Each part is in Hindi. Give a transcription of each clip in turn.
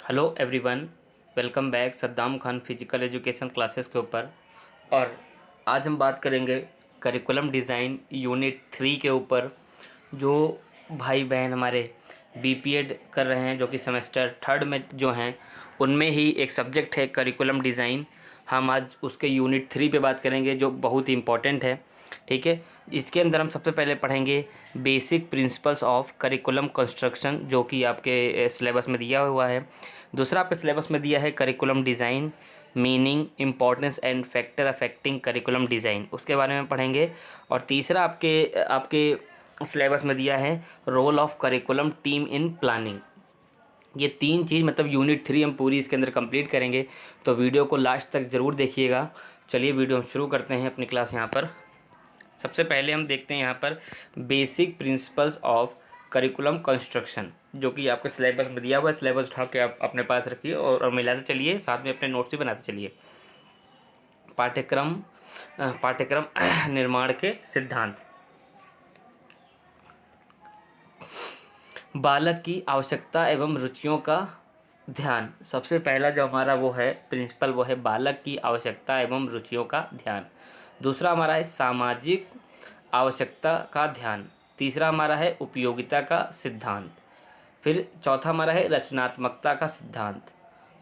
Hello everyone, welcome back Saddam Khan physical education classes के ऊपर। और आज हम बात करेंगे करिकुलम डिज़ाइन यूनिट 3 के ऊपर। जो भाई बहन हमारे बीपीएड कर रहे हैं, जो कि सेमेस्टर थर्ड में जो हैं, उनमें ही एक सब्जेक्ट है करिकुलम डिज़ाइन। हम आज उसके यूनिट 3 पे बात करेंगे, जो बहुत ही इम्पोर्टेंट है। ठीक है, इसके अंदर हम सबसे पहले पढ़ेंगे basic principles of curriculum construction, जो कि आपके सिलेबस में दिया हुआ है। दूसरा आपके सिलेबस में दिया है curriculum design, meaning, importance and factor affecting curriculum design, उसके बारे में पढ़ेंगे। और तीसरा आपके आपके सिलेबस में दिया है role of curriculum team in planning. ये तीन चीज़ मतलब यूनिट 3 हम पूरी इसके अंदर कंप्लीट करेंगे, तो वीडियो को लास्ट तक ज़रूर देखिएगा। चलिए वीडियो हम शुरू करते हैं अपनी क्लास। यहाँ पर सबसे पहले हम देखते हैं यहाँ पर basic principles of curriculum construction, जो कि आपके सिलेबस में दिया हुआ है। सिलेबस उठा के आप अपने पास रखिए और मिलाते चलिए, साथ में अपने नोट्स भी बनाते चलिए। पाठ्यक्रम पाठ्यक्रम निर्माण के सिद्धांत। बालक की आवश्यकता एवं रुचियों का ध्यान। सबसे पहला जो हमारा वो है प्रिंसिपल, वो है बालक की आवश्यकता एवं रुचियों का ध्यान। दूसरा हमारा है सामाजिक आवश्यकता का ध्यान। तीसरा हमारा है उपयोगिता का सिद्धांत। फिर चौथा हमारा है रचनात्मकता का सिद्धांत।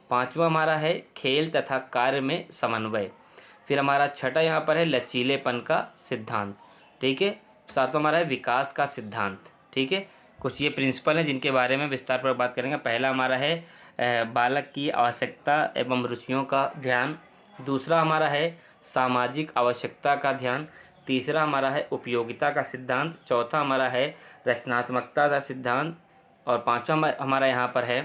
पांचवा हमारा है खेल तथा कार्य में समन्वय। फिर हमारा छठा यहाँ पर है लचीलेपन का सिद्धांत। ठीक है, सातवां हमारा है विकास का सिद्धांत। ठीक है, कुछ ये प्रिंसिपल हैं जिनके बारे में विस्तार पर बात करेंगे। पहला हमारा है बालक की आवश्यकता एवं रुचियों का ध्यान। दूसरा हमारा है सामाजिक आवश्यकता का ध्यान। तीसरा हमारा है उपयोगिता का सिद्धांत। चौथा हमारा है रचनात्मकता का सिद्धांत। और पांचवा हमारा यहाँ पर है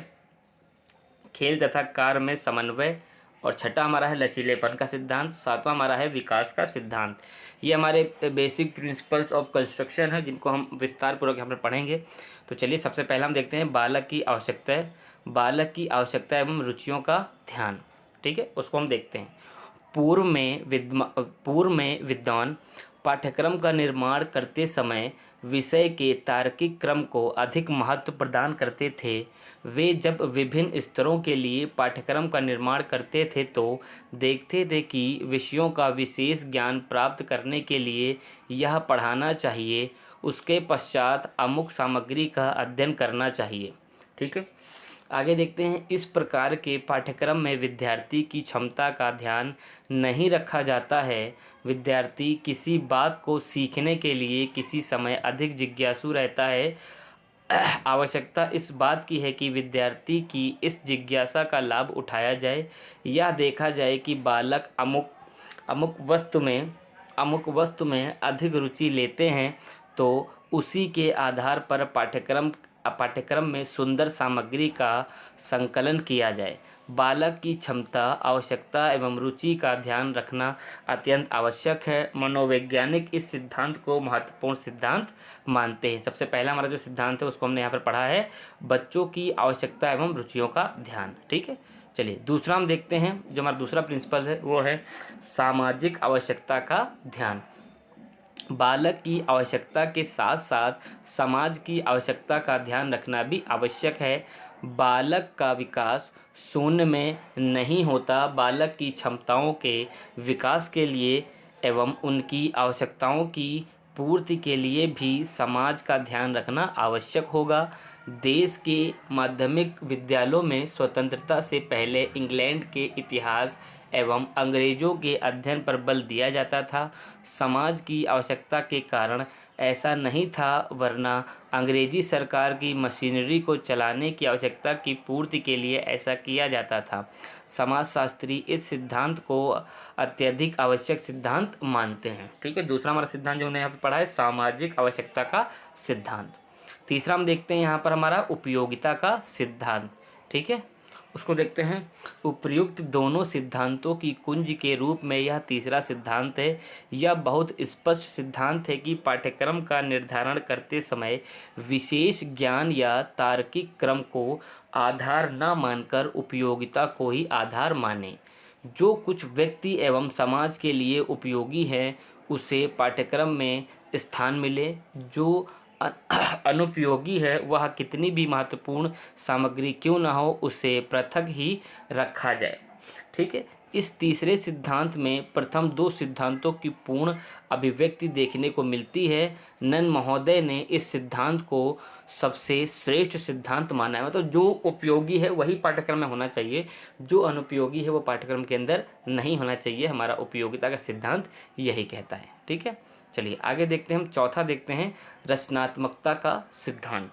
खेल तथा कार्य में समन्वय। और छठा हमारा है लचीलेपन का सिद्धांत। सातवां हमारा है विकास का सिद्धांत। ये हमारे बेसिक प्रिंसिपल्स ऑफ कंस्ट्रक्शन है, जिनको हम विस्तार पूर्वक यहाँ पर पढ़ेंगे। तो चलिए सबसे पहले हम देखते हैं बालक की आवश्यकता एवं रुचियों का ध्यान। ठीक है, उसको हम देखते हैं। पूर्व में विद्वान पाठ्यक्रम का निर्माण करते समय विषय के तार्किक क्रम को अधिक महत्व प्रदान करते थे। वे जब विभिन्न स्तरों के लिए पाठ्यक्रम का निर्माण करते थे तो देखते थे कि विषयों का विशेष ज्ञान प्राप्त करने के लिए यह पढ़ाना चाहिए, उसके पश्चात अमुक सामग्री का अध्ययन करना चाहिए। ठीक है, आगे देखते हैं। इस प्रकार के पाठ्यक्रम में विद्यार्थी की क्षमता का ध्यान नहीं रखा जाता है। विद्यार्थी किसी बात को सीखने के लिए किसी समय अधिक जिज्ञासु रहता है। आवश्यकता इस बात की है कि विद्यार्थी की इस जिज्ञासा का लाभ उठाया जाए। यह देखा जाए कि बालक अमुक अमुक वस्तु में अमुक वस्तु में अधिक रुचि लेते हैं, तो उसी के आधार पर पाठ्यक्रम में सुंदर सामग्री का संकलन किया जाए। बालक की क्षमता, आवश्यकता एवं रुचि का ध्यान रखना अत्यंत आवश्यक है। मनोवैज्ञानिक इस सिद्धांत को महत्वपूर्ण सिद्धांत मानते हैं। सबसे पहला हमारा जो सिद्धांत है उसको हमने यहाँ पर पढ़ा है, बच्चों की आवश्यकता एवं रुचियों का ध्यान। ठीक है, चलिए दूसरा हम देखते हैं। जो हमारा दूसरा प्रिंसिपल है वो है सामाजिक आवश्यकता का ध्यान। बालक की आवश्यकता के साथ साथ समाज की आवश्यकता का ध्यान रखना भी आवश्यक है। बालक का विकास शून्य में नहीं होता। बालक की क्षमताओं के विकास के लिए एवं उनकी आवश्यकताओं की पूर्ति के लिए भी समाज का ध्यान रखना आवश्यक होगा। देश के माध्यमिक विद्यालयों में स्वतंत्रता से पहले इंग्लैंड के इतिहास एवं अंग्रेज़ों के अध्ययन पर बल दिया जाता था। समाज की आवश्यकता के कारण ऐसा नहीं था, वरना अंग्रेज़ी सरकार की मशीनरी को चलाने की आवश्यकता की पूर्ति के लिए ऐसा किया जाता था। समाजशास्त्री इस सिद्धांत को अत्यधिक आवश्यक सिद्धांत मानते हैं। ठीक है, दूसरा हमारा सिद्धांत जो हमने यहाँ पर पढ़ा है सामाजिक आवश्यकता का सिद्धांत। तीसरा हम देखते हैं यहाँ पर हमारा उपयोगिता का सिद्धांत। ठीक है, उसको देखते हैं। उपर्युक्त दोनों सिद्धांतों की कुंज के रूप में यह तीसरा सिद्धांत है। यह बहुत स्पष्ट सिद्धांत है कि पाठ्यक्रम का निर्धारण करते समय विशेष ज्ञान या तार्किक क्रम को आधार न मानकर उपयोगिता को ही आधार माने। जो कुछ व्यक्ति एवं समाज के लिए उपयोगी है उसे पाठ्यक्रम में स्थान मिले। जो अनुपयोगी है वह कितनी भी महत्वपूर्ण सामग्री क्यों न हो उसे पृथक ही रखा जाए। ठीक है, इस तीसरे सिद्धांत में प्रथम दो सिद्धांतों की पूर्ण अभिव्यक्ति देखने को मिलती है। नन महोदय ने इस सिद्धांत को सबसे श्रेष्ठ सिद्धांत माना है। मतलब जो उपयोगी है वही पाठ्यक्रम में होना चाहिए, जो अनुपयोगी है वो पाठ्यक्रम के अंदर नहीं होना चाहिए। हमारा उपयोगिता का सिद्धांत यही कहता है। ठीक है, चलिए आगे देखते हैं। हम चौथा देखते हैं, रचनात्मकता का सिद्धांत।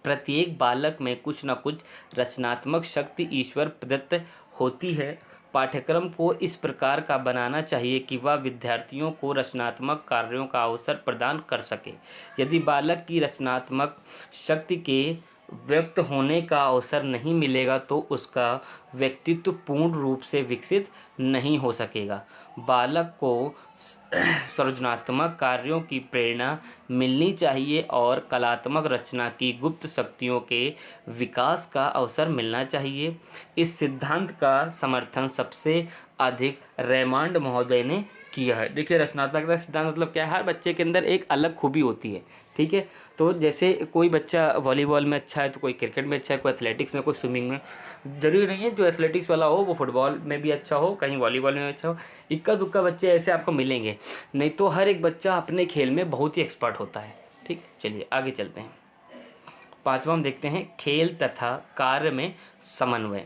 प्रत्येक बालक में कुछ न कुछ रचनात्मक शक्ति ईश्वर प्रदत्त होती है। पाठ्यक्रम को इस प्रकार का बनाना चाहिए कि वह विद्यार्थियों को रचनात्मक कार्यों का अवसर प्रदान कर सके। यदि बालक की रचनात्मक शक्ति के व्यक्त होने का अवसर नहीं मिलेगा तो उसका व्यक्तित्व पूर्ण रूप से विकसित नहीं हो सकेगा। बालक को सृजनात्मक कार्यों की प्रेरणा मिलनी चाहिए और कलात्मक रचना की गुप्त शक्तियों के विकास का अवसर मिलना चाहिए। इस सिद्धांत का समर्थन सबसे अधिक रेमांड महोदय ने किया है। देखिए, रचनात्मकता सिद्धांत मतलब क्या है, हर बच्चे के अंदर एक अलग खूबी होती है। ठीक है, तो जैसे कोई बच्चा वॉलीबॉल में अच्छा है तो कोई क्रिकेट में अच्छा है, कोई एथलेटिक्स में, कोई स्विमिंग में। जरूरी नहीं है जो एथलेटिक्स वाला हो वो फुटबॉल में भी अच्छा हो, कहीं वॉलीबॉल में अच्छा हो। इक्का दुक्का बच्चे ऐसे आपको मिलेंगे, नहीं तो हर एक बच्चा अपने खेल में बहुत ही एक्सपर्ट होता है। ठीक है, चलिए आगे चलते हैं। पांचवा हम देखते हैं, खेल तथा कार्य में समन्वय।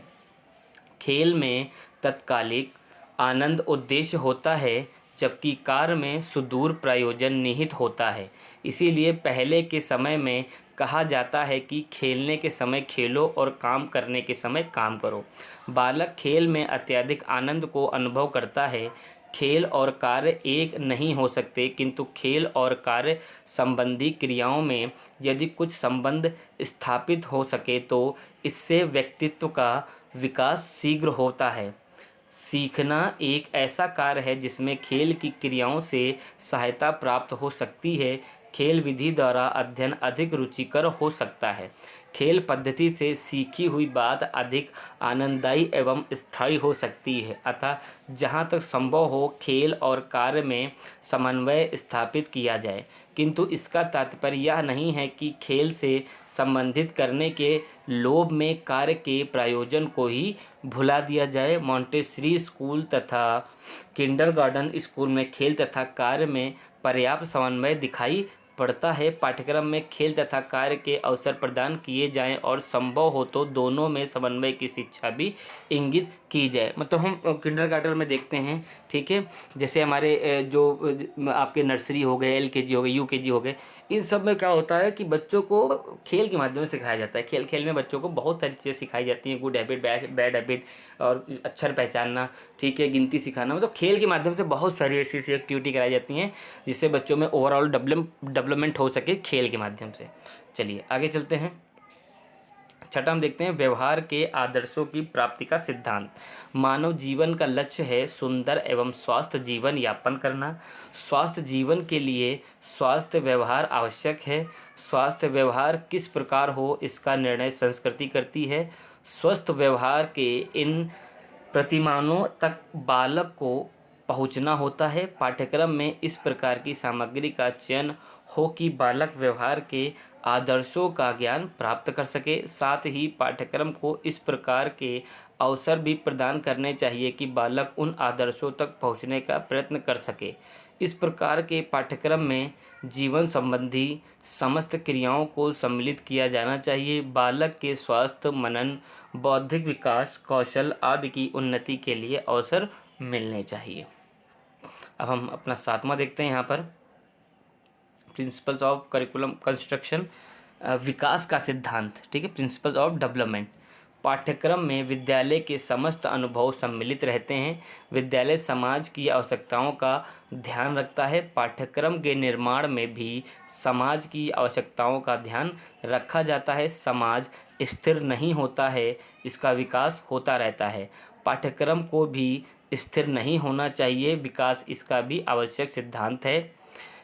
खेल में तत्कालिक आनंद उद्देश्य होता है जबकि कार्य में सुदूर प्रयोजन निहित होता है। इसीलिए पहले के समय में कहा जाता है कि खेलने के समय खेलो और काम करने के समय काम करो। बालक खेल में अत्यधिक आनंद को अनुभव करता है। खेल और कार्य एक नहीं हो सकते, किंतु खेल और कार्य संबंधी क्रियाओं में यदि कुछ संबंध स्थापित हो सके तो इससे व्यक्तित्व का विकास शीघ्र होता है। सीखना एक ऐसा कार्य है जिसमें खेल की क्रियाओं से सहायता प्राप्त हो सकती है। खेल विधि द्वारा अध्ययन अधिक रुचिकर हो सकता है। खेल पद्धति से सीखी हुई बात अधिक आनंददायी एवं स्थायी हो सकती है। अतः जहाँ तक संभव हो खेल और कार्य में समन्वय स्थापित किया जाए, किंतु इसका तात्पर्य यह नहीं है कि खेल से संबंधित करने के लोभ में कार्य के प्रयोजन को ही भुला दिया जाए। मॉन्टेसरी स्कूल तथा किंडरगार्टन स्कूल में खेल तथा कार्य में पर्याप्त समन्वय दिखाई पड़ता है। पाठ्यक्रम में खेल तथा कार्य के अवसर प्रदान किए जाएं और संभव हो तो दोनों में समन्वय की शिक्षा भी इंगित की जाए। मतलब हम किंडरगार्टन में देखते हैं, ठीक है, जैसे हमारे जो आपके नर्सरी हो गए, LKG हो गए, UKG हो गए, इन सब में क्या होता है कि बच्चों को खेल के माध्यम से सिखाया जाता है। खेल खेल में बच्चों को बहुत सारी चीज़ें सिखाई जाती हैं, गुड हैबिट, बैड हैबिट और अक्षर पहचानना, ठीक है, गिनती सिखाना। मतलब खेल के माध्यम से बहुत सारी ऐसी ऐसी एक्टिविटी कराई जाती हैं जिससे बच्चों में ओवरऑल डेवलपमेंट हो सके खेल के माध्यम से। चलिए आगे चलते हैं। छठा हम देखते हैं, व्यवहार के आदर्शों की प्राप्ति का सिद्धांत। मानव जीवन का लक्ष्य है सुंदर एवं स्वस्थ जीवन यापन करना। स्वस्थ जीवन के लिए स्वास्थ्य व्यवहार आवश्यक है। स्वास्थ्य व्यवहार किस प्रकार हो इसका निर्णय संस्कृति करती है। स्वस्थ व्यवहार के इन प्रतिमानों तक बालक को पहुंचना होता है। पाठ्यक्रम में इस प्रकार की सामग्री का चयन हो कि बालक व्यवहार के आदर्शों का ज्ञान प्राप्त कर सके। साथ ही पाठ्यक्रम को इस प्रकार के अवसर भी प्रदान करने चाहिए कि बालक उन आदर्शों तक पहुंचने का प्रयत्न कर सके। इस प्रकार के पाठ्यक्रम में जीवन संबंधी समस्त क्रियाओं को सम्मिलित किया जाना चाहिए। बालक के स्वास्थ्य, मनन, बौद्धिक विकास, कौशल आदि की उन्नति के लिए अवसर मिलने चाहिए। अब हम अपना सातवां देखते हैं यहाँ पर, प्रिंसिपल्स ऑफ करिकुलम कंस्ट्रक्शन, विकास का सिद्धांत। ठीक है, प्रिंसिपल्स ऑफ डेवलपमेंट। पाठ्यक्रम में विद्यालय के समस्त अनुभव सम्मिलित रहते हैं। विद्यालय समाज की आवश्यकताओं का ध्यान रखता है। पाठ्यक्रम के निर्माण में भी समाज की आवश्यकताओं का ध्यान रखा जाता है। समाज स्थिर नहीं होता है, इसका विकास होता रहता है। पाठ्यक्रम को भी स्थिर नहीं होना चाहिए, विकास इसका भी आवश्यक सिद्धांत है।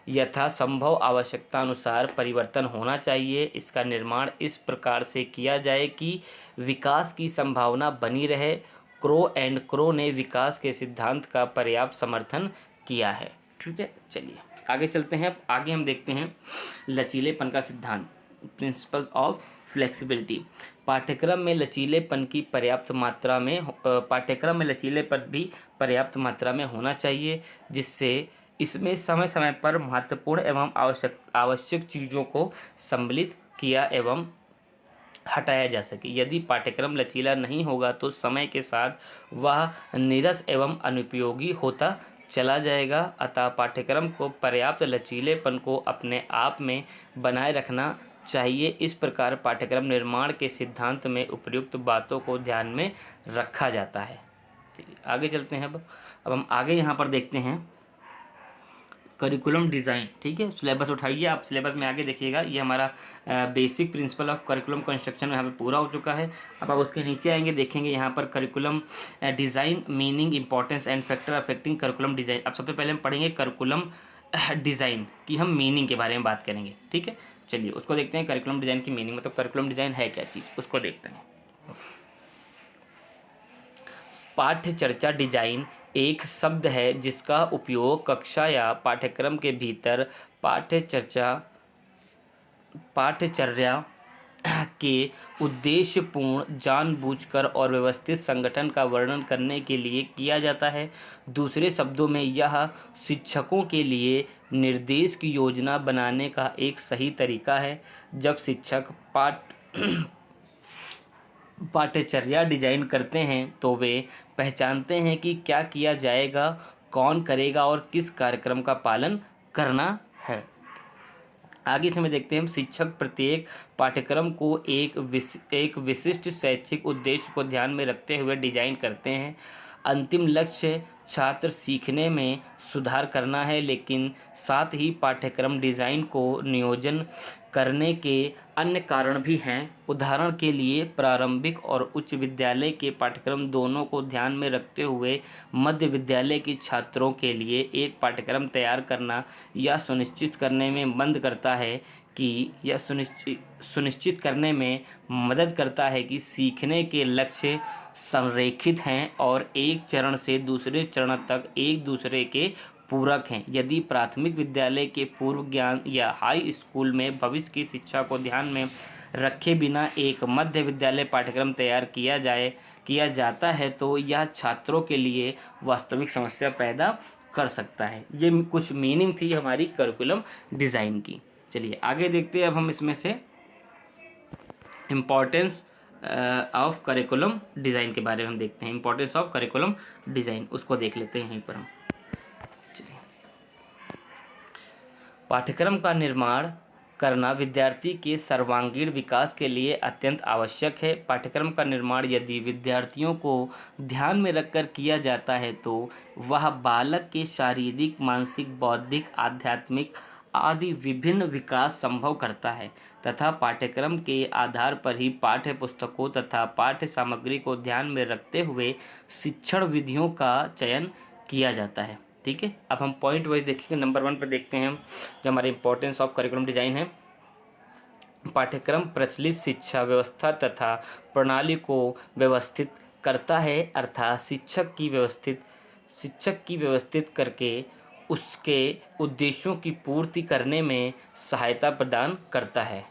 यथासंभव आवश्यकता अनुसार परिवर्तन होना चाहिए। इसका निर्माण इस प्रकार से किया जाए कि विकास की संभावना बनी रहे। क्रो एंड क्रो ने विकास के सिद्धांत का पर्याप्त समर्थन किया है। ठीक है, चलिए आगे चलते हैं। अब आगे हम देखते हैं लचीलेपन का सिद्धांत, प्रिंसिपल्स ऑफ फ्लेक्सिबिलिटी। पाठ्यक्रम में लचीलेपन की पर्याप्त मात्रा में पाठ्यक्रम में लचीलेपन भी पर्याप्त मात्रा में होना चाहिए, जिससे इसमें समय समय पर महत्वपूर्ण एवं आवश्यक चीज़ों को सम्मिलित किया एवं हटाया जा सके। यदि पाठ्यक्रम लचीला नहीं होगा तो समय के साथ वह नीरस एवं अनुपयोगी होता चला जाएगा। अतः पाठ्यक्रम को पर्याप्त लचीलेपन को अपने आप में बनाए रखना चाहिए। इस प्रकार पाठ्यक्रम निर्माण के सिद्धांत में उपर्युक्त बातों को ध्यान में रखा जाता है। चलिए आगे चलते हैं। अब हम आगे यहाँ पर देखते हैं करिकुलम डिज़ाइन। ठीक है, सिलेबस उठाइए आप, सिलेबस में आगे देखिएगा। ये हमारा basic principle of curriculum construction यहाँ पे पूरा हो चुका है। अब आप उसके नीचे आएंगे, देखेंगे यहाँ पर curriculum design, meaning, importance and factor affecting curriculum design. अब सबसे पहले हम पढ़ेंगे करिकुलम डिज़ाइन की, हम मीनिंग के बारे में बात करेंगे। ठीक है, चलिए उसको देखते हैं। करिकुलम डिज़ाइन की मीनिंग, मतलब करिकुलम डिज़ाइन है क्या चीज़, उसको देखते हैं। पाठ्य चर्चा डिजाइन एक शब्द है जिसका उपयोग कक्षा या पाठ्यक्रम के भीतर पाठ्यचर्या के उद्देश्यपूर्ण, जानबूझकर और व्यवस्थित संगठन का वर्णन करने के लिए किया जाता है। दूसरे शब्दों में यह शिक्षकों के लिए निर्देश की योजना बनाने का एक सही तरीका है। जब शिक्षक पाठ्यचर्या डिजाइन करते हैं तो वे पहचानते हैं कि क्या किया जाएगा, कौन करेगा और किस कार्यक्रम का पालन करना है। आगे इसमें देखते हैं हम, शिक्षक प्रत्येक पाठ्यक्रम को एक विशिष्ट शैक्षिक उद्देश्य को ध्यान में रखते हुए डिजाइन करते हैं। अंतिम लक्ष्य छात्र सीखने में सुधार करना है, लेकिन साथ ही पाठ्यक्रम डिज़ाइन को नियोजन करने के अन्य कारण भी हैं। उदाहरण के लिए प्रारंभिक और उच्च विद्यालय के पाठ्यक्रम दोनों को ध्यान में रखते हुए मध्य विद्यालय के छात्रों के लिए एक पाठ्यक्रम तैयार करना यह सुनिश्चित करने में मदद करता है कि सीखने के लक्ष्य संरेखित हैं और एक चरण से दूसरे चरण तक एक दूसरे के पूरक हैं। यदि प्राथमिक विद्यालय के पूर्व ज्ञान या हाई स्कूल में भविष्य की शिक्षा को ध्यान में रखे बिना एक मध्य विद्यालय पाठ्यक्रम तैयार किया जाता है तो यह छात्रों के लिए वास्तविक समस्या पैदा कर सकता है। ये कुछ मीनिंग थी हमारी करिकुलम डिज़ाइन की। चलिए आगे देखते हैं। अब हम इसमें से इम्पोर्टेंस ऑफ करिकुलम डिज़ाइन के बारे में हम देखते हैं। इम्पोर्टेंस ऑफ करिकुलम डिज़ाइन, उसको देख लेते हैं यहीं पर हम। चलिए, पाठ्यक्रम का निर्माण करना विद्यार्थी के सर्वांगीण विकास के लिए अत्यंत आवश्यक है। पाठ्यक्रम का निर्माण यदि विद्यार्थियों को ध्यान में रखकर किया जाता है तो वह बालक के शारीरिक, मानसिक, बौद्धिक, आध्यात्मिक आदि विभिन्न विकास संभव करता है तथा पाठ्यक्रम के आधार पर ही पाठ्य पुस्तकों तथा पाठ्य सामग्री को ध्यान में रखते हुए शिक्षण विधियों का चयन किया जाता है। ठीक है, अब हम पॉइंट वाइज देखेंगे। नंबर 1 पर देखते हैं हम, जो हमारे इंपॉर्टेंस ऑफ करिकुलम डिज़ाइन है। पाठ्यक्रम प्रचलित शिक्षा व्यवस्था तथा प्रणाली को व्यवस्थित करता है, अर्थात शिक्षक की व्यवस्थित करके उसके उद्देश्यों की पूर्ति करने में सहायता प्रदान करता है।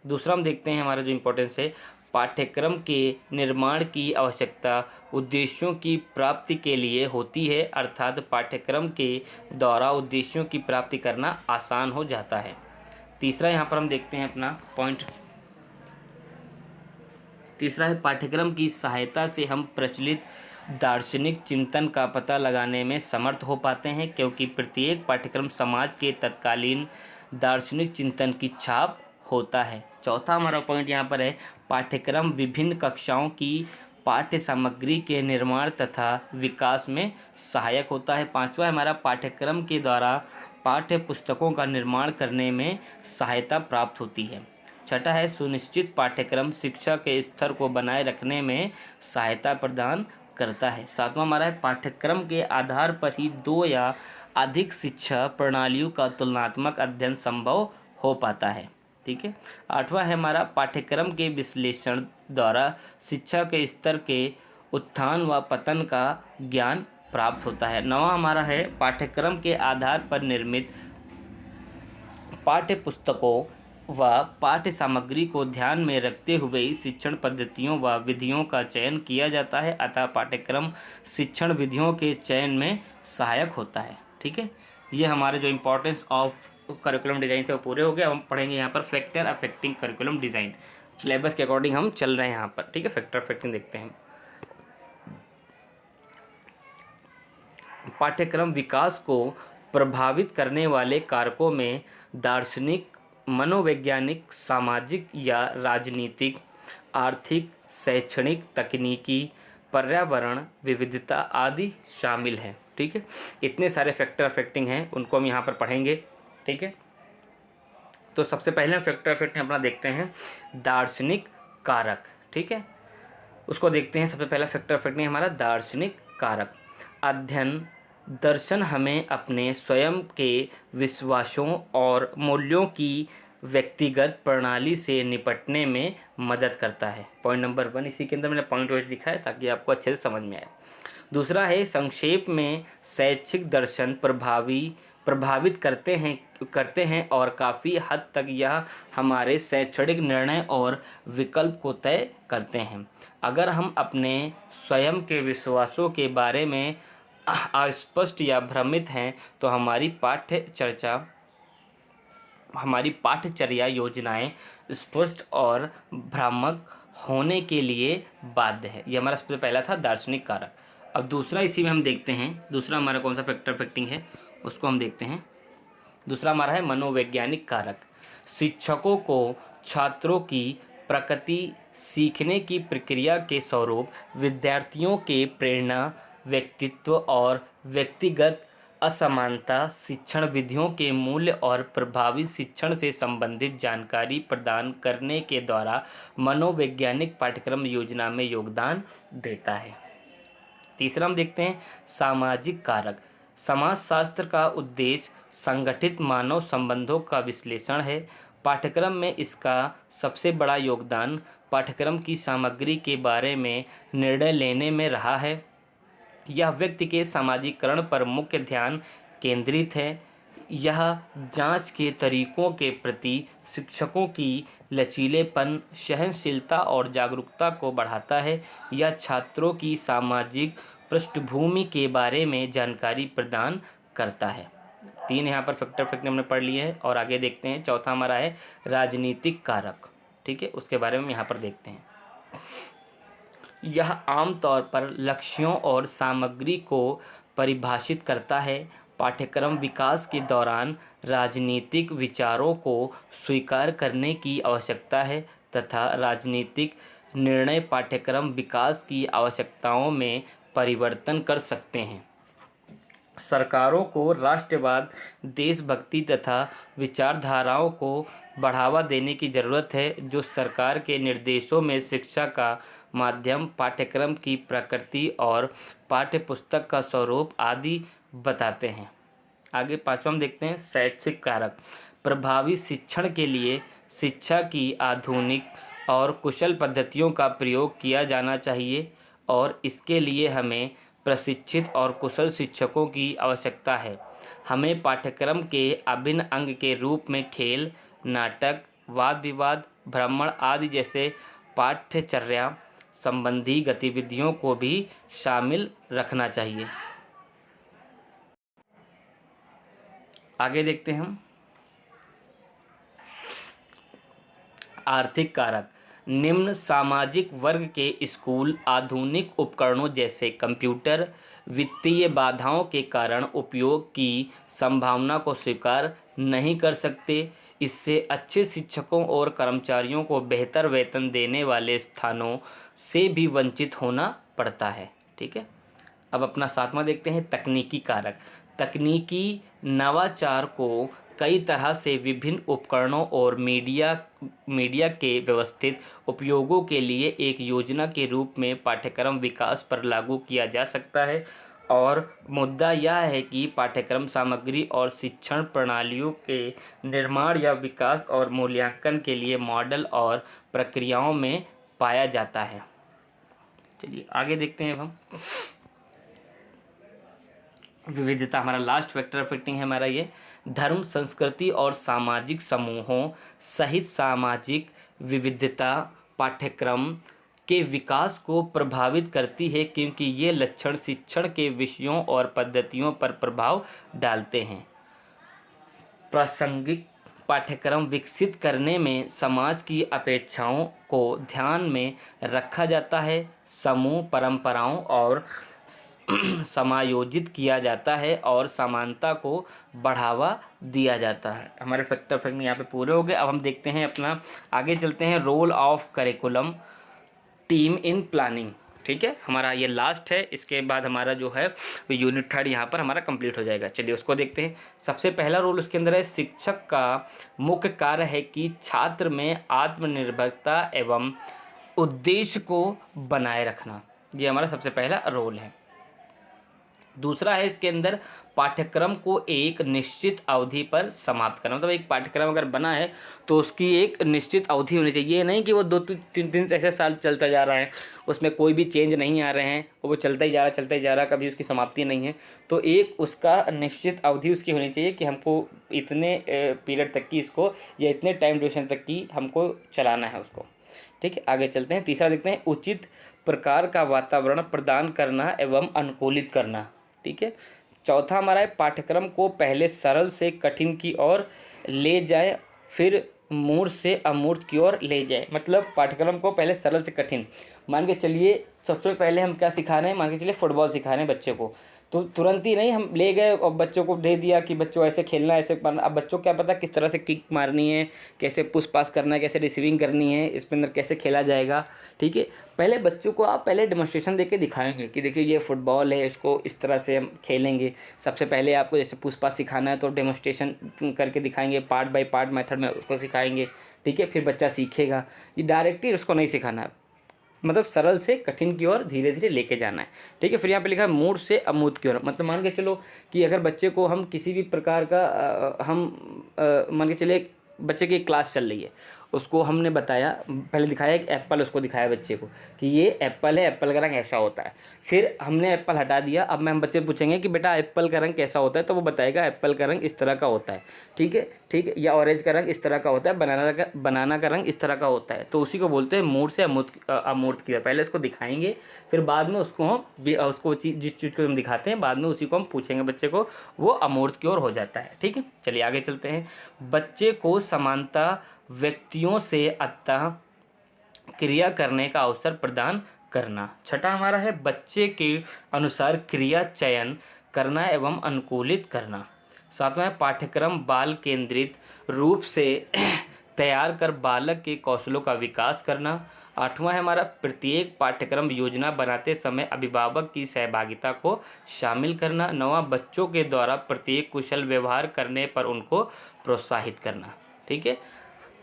दूसरा हम देखते हैं, हमारा जो इम्पोर्टेंस है, पाठ्यक्रम के निर्माण की आवश्यकता उद्देश्यों की प्राप्ति के लिए होती है, अर्थात पाठ्यक्रम के द्वारा उद्देश्यों की प्राप्ति करना आसान हो जाता है। तीसरा यहाँ पर हम देखते हैं अपना पॉइंट, तीसरा है पाठ्यक्रम की सहायता से हम प्रचलित दार्शनिक चिंतन का पता लगाने में समर्थ हो पाते हैं, क्योंकि प्रत्येक पाठ्यक्रम समाज के तत्कालीन दार्शनिक चिंतन की छाप होता है। चौथा हमारा पॉइंट यहाँ पर है, पाठ्यक्रम विभिन्न कक्षाओं की पाठ्य सामग्री के निर्माण तथा विकास में सहायक होता है। पांचवा हमारा, पाठ्यक्रम के द्वारा पाठ्य पुस्तकों का निर्माण करने में सहायता प्राप्त होती है। छठा है, सुनिश्चित पाठ्यक्रम शिक्षा के स्तर को बनाए रखने में सहायता प्रदान करता है। सातवां हमारा है, पाठ्यक्रम के आधार पर ही 2 या अधिक शिक्षा प्रणालियों का तुलनात्मक अध्ययन संभव हो पाता है। ठीक है। आठवां है हमारा, पाठ्यक्रम के विश्लेषण द्वारा शिक्षा के स्तर के उत्थान व पतन का ज्ञान प्राप्त होता है। 9वां हमारा है पाठ्यक्रम के आधार पर निर्मित पाठ्य पुस्तकों व पाठ्य सामग्री को ध्यान में रखते हुए ही शिक्षण पद्धतियों व विधियों का चयन किया जाता है, अतः पाठ्यक्रम शिक्षण विधियों के चयन में सहायक होता है। ठीक है, ये हमारे जो इम्पोर्टेंस ऑफ करिकुलम डिज़ाइन थे वो पूरे हो गए। अब हम पढ़ेंगे यहाँ पर factor affecting curriculum design. Syllabus के अकॉर्डिंग हम चल रहे हैं यहाँ पर। ठीक है, फैक्टर अफेक्टिंग देखते हैं। पाठ्यक्रम विकास को प्रभावित करने वाले कारकों में दार्शनिक, मनोवैज्ञानिक, सामाजिक या राजनीतिक, आर्थिक, शैक्षणिक, तकनीकी, पर्यावरण, विविधता आदि शामिल हैं। ठीक है, इतने सारे फैक्टर अफेक्टिंग हैं, उनको हम यहाँ पर पढ़ेंगे। ठीक है, तो सबसे पहले हम फैक्टर अफेक्टिंग अपना देखते हैं दार्शनिक कारक। ठीक है, उसको देखते हैं। सबसे पहला फैक्टर अफेक्टिंग हमारा दार्शनिक कारक। अध्ययन दर्शन हमें अपने स्वयं के विश्वासों और मूल्यों की व्यक्तिगत प्रणाली से निपटने में मदद करता है। पॉइंट नंबर 1, इसी के अंदर मैंने पॉइंट वाइज लिखा है ताकि आपको अच्छे से समझ में आए। दूसरा है संक्षेप में शैक्षिक दर्शन प्रभावित करते हैं और काफ़ी हद तक यह हमारे शैक्षणिक निर्णय और विकल्प को तय करते हैं। अगर हम अपने स्वयं के विश्वासों के बारे में अस्पष्ट या भ्रमित हैं तो हमारी पाठ्यचर्या योजनाएं स्पष्ट और भ्रामक होने के लिए बाध्य है। ये हमारा सबसे पहला था दार्शनिक कारक। अब दूसरा इसी में हम देखते हैं, दूसरा हमारा कौन सा फैक्टर अफेक्टिंग है उसको हम देखते हैं। दूसरा हमारा है मनोवैज्ञानिक कारक। शिक्षकों को छात्रों की प्रकृति, सीखने की प्रक्रिया के स्वरूप, विद्यार्थियों के प्रेरणा, व्यक्तित्व और व्यक्तिगत असमानता, शिक्षण विधियों के मूल्य और प्रभावी शिक्षण से संबंधित जानकारी प्रदान करने के द्वारा मनोवैज्ञानिक पाठ्यक्रम योजना में योगदान देता है। तीसरा हम देखते हैं सामाजिक कारक। समाजशास्त्र का उद्देश्य संगठित मानव संबंधों का विश्लेषण है। पाठ्यक्रम में इसका सबसे बड़ा योगदान पाठ्यक्रम की सामग्री के बारे में निर्णय लेने में रहा है। यह व्यक्ति के सामाजिकरण पर मुख्य ध्यान केंद्रित है। यह जांच के तरीकों के प्रति शिक्षकों की लचीलेपन, सहनशीलता और जागरूकता को बढ़ाता है। यह छात्रों की सामाजिक पृष्ठभूमि के बारे में जानकारी प्रदान करता है। 3 यहाँ पर फैक्टर हमने पढ़ लिए हैं और आगे देखते हैं। चौथा हमारा है राजनीतिक कारक। ठीक है, उसके बारे में यहाँ पर देखते हैं। यह आमतौर पर लक्ष्यों और सामग्री को परिभाषित करता है। पाठ्यक्रम विकास के दौरान राजनीतिक विचारों को स्वीकार करने की आवश्यकता है तथा राजनीतिक निर्णय पाठ्यक्रम विकास की आवश्यकताओं में परिवर्तन कर सकते हैं। सरकारों को राष्ट्रवाद, देशभक्ति तथा विचारधाराओं को बढ़ावा देने की ज़रूरत है, जो सरकार के निर्देशों में शिक्षा का माध्यम, पाठ्यक्रम की प्रकृति और पाठ्यपुस्तक का स्वरूप आदि बताते हैं। आगे 5वां हम देखते हैं शैक्षिक कारक। प्रभावी शिक्षण के लिए शिक्षा की आधुनिक और कुशल पद्धतियों का प्रयोग किया जाना चाहिए और इसके लिए हमें प्रशिक्षित और कुशल शिक्षकों की आवश्यकता है। हमें पाठ्यक्रम के अभिन्न अंग के रूप में खेल, नाटक, वाद विवाद, भ्रमण आदि जैसे पाठ्यचर्या संबंधी गतिविधियों को भी शामिल रखना चाहिए। आगे देखते हैं हम आर्थिक कारक। निम्न सामाजिक वर्ग के स्कूल आधुनिक उपकरणों जैसे कंप्यूटर, वित्तीय बाधाओं के कारण उपयोग की संभावना को स्वीकार नहीं कर सकते। इससे अच्छे शिक्षकों और कर्मचारियों को बेहतर वेतन देने वाले स्थानों से भी वंचित होना पड़ता है। ठीक है, अब अपना 7वां देखते हैं तकनीकी कारक। तकनीकी नवाचार को कई तरह से विभिन्न उपकरणों और मीडिया के व्यवस्थित उपयोगों के लिए एक योजना के रूप में पाठ्यक्रम विकास पर लागू किया जा सकता है और मुद्दा यह है कि पाठ्यक्रम सामग्री और शिक्षण प्रणालियों के निर्माण या विकास और मूल्यांकन के लिए मॉडल और प्रक्रियाओं में पाया जाता है। चलिए आगे देखते हैं हम विविधता हमारा लास्ट वेक्टर अफेक्टिंग है हमारा ये। धर्म, संस्कृति और सामाजिक समूहों सहित सामाजिक विविधता पाठ्यक्रम के विकास को प्रभावित करती है, क्योंकि ये लक्षण शिक्षण के विषयों और पद्धतियों पर प्रभाव डालते हैं। प्रासंगिक पाठ्यक्रम विकसित करने में समाज की अपेक्षाओं को ध्यान में रखा जाता है, समूह परंपराओं और समायोजित किया जाता है और समानता को बढ़ावा दिया जाता है। हमारे फैक्टर यहाँ पे पूरे हो गए। अब हम देखते हैं अपना, आगे चलते हैं, role of curriculum team in planning. ठीक है, हमारा ये लास्ट है, इसके बाद हमारा जो है वो यूनिट 3 यहाँ पर हमारा कंप्लीट हो जाएगा। चलिए उसको देखते हैं। सबसे पहला रोल उसके अंदर है, शिक्षक का मुख्य कार्य है कि छात्र में आत्मनिर्भरता एवं उद्देश्य को बनाए रखना। ये हमारा सबसे पहला रोल है। दूसरा है इसके अंदर, पाठ्यक्रम को एक निश्चित अवधि पर समाप्त करना। मतलब एक पाठ्यक्रम अगर बना है तो उसकी एक निश्चित अवधि होनी चाहिए। ये नहीं कि वो 2-3 ऐसे साल चलता जा रहा है, उसमें कोई भी चेंज नहीं आ रहे हैं, वो चलता ही जा रहा, कभी उसकी समाप्ति नहीं है। तो एक उसका निश्चित अवधि उसकी होनी चाहिए कि हमको इतने पीरियड तक की इसको, या इतने टाइम ड्यूरेशन तक की हमको चलाना है उसको। ठीक है, आगे चलते हैं। तीसरा देखते हैं, उचित प्रकार का वातावरण प्रदान करना एवं अनुकूलित करना। ठीक है। चौथा हमारा है, पाठ्यक्रम को पहले सरल से कठिन की ओर ले जाए, फिर मूर्त से अमूर्त की ओर ले जाए। मतलब पाठ्यक्रम को पहले सरल से कठिन, मान के चलिए सबसे पहले हम क्या सिखा रहे हैं, मान के चलिए फुटबॉल सिखा रहे हैं बच्चे को, तो तुरंत ही नहीं हम ले गए और बच्चों को दे दिया कि बच्चों ऐसे खेलना, ऐसे करना। अब बच्चों को क्या पता किस तरह से किक मारनी है, कैसे पुश पास करना है, कैसे रिसीविंग करनी है, इसके अंदर कैसे खेला जाएगा। ठीक है, पहले बच्चों को आप पहले डेमोन्स्ट्रेशन देके दिखाएंगे कि देखिए ये फुटबॉल है, इसको इस तरह से हम खेलेंगे। सबसे पहले आपको जैसे पुश पास सिखाना है तो डेमोन्स्ट्रेशन करके दिखाएंगे, पार्ट बाय पार्ट मेथड में उसको सिखाएंगे। ठीक है, फिर बच्चा सीखेगा। ये डायरेक्टली उसको नहीं सिखाना है, मतलब सरल से कठिन की ओर धीरे धीरे लेके जाना है। ठीक है, फिर यहाँ पे लिखा है मूर्त से अमूर्त की ओर। मतलब मान के चलो कि अगर बच्चे को हम किसी भी प्रकार का मान के चले बच्चे की क्लास चल रही है, उसको हमने बताया, पहले दिखाया एक एप्पल, उसको दिखाया बच्चे को कि ये एप्पल है, एप्पल का रंग ऐसा होता है। फिर हमने एप्पल हटा दिया, अब मैं हम बच्चे पूछेंगे कि बेटा एप्पल का रंग कैसा होता है, तो वो बताएगा एप्पल का रंग इस तरह का होता है। ठीक है, या ऑरेंज का रंग इस तरह का होता है, बनाना का रंग इस तरह का होता है। तो उसी को बोलते हैं मूर्त से अमूर्त की ओर। पहले उसको दिखाएंगे, फिर बाद में उसको हम उसको जिस चीज़ को हम दिखाते हैं बाद में उसी को हम पूछेंगे बच्चे को, वो अमूर्त की ओर हो जाता है। ठीक है, चलिए आगे चलते हैं। बच्चे को समानता व्यक्तियों से अतः क्रिया करने का अवसर प्रदान करना। छठा हमारा है, बच्चे के अनुसार क्रिया चयन करना एवं अनुकूलित करना। सातवां है, पाठ्यक्रम बाल केंद्रित रूप से तैयार कर बालक के कौशलों का विकास करना। आठवां है हमारा, प्रत्येक पाठ्यक्रम योजना बनाते समय अभिभावक की सहभागिता को शामिल करना। नौवां, बच्चों के द्वारा प्रत्येक कुशल व्यवहार करने पर उनको प्रोत्साहित करना। ठीक है,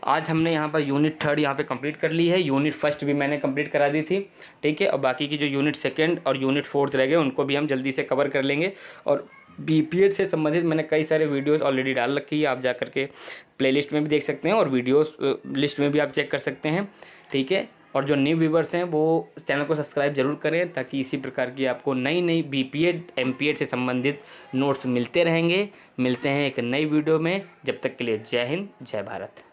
आज हमने यहाँ पर यूनिट 3 यहाँ पे कंप्लीट कर ली है। यूनिट 1 भी मैंने कंप्लीट करा दी थी। ठीक है, और बाकी की जो यूनिट 2 और यूनिट 4 रह गए उनको भी हम जल्दी से कवर कर लेंगे। और बीपीएड से संबंधित मैंने कई सारे वीडियोस ऑलरेडी डाल रखी है, आप जा कर के प्लेलिस्ट में भी देख सकते हैं और वीडियोस लिस्ट में भी आप चेक कर सकते हैं। ठीक है, और जो न्यू व्यूवर्स हैं वो चैनल को सब्सक्राइब जरूर करें, ताकि इसी प्रकार की आपको नई बीपीएड एमपीएड से संबंधित नोट्स मिलते रहेंगे। मिलते हैं एक नई वीडियो में, जब तक के लिए जय हिंद, जय भारत।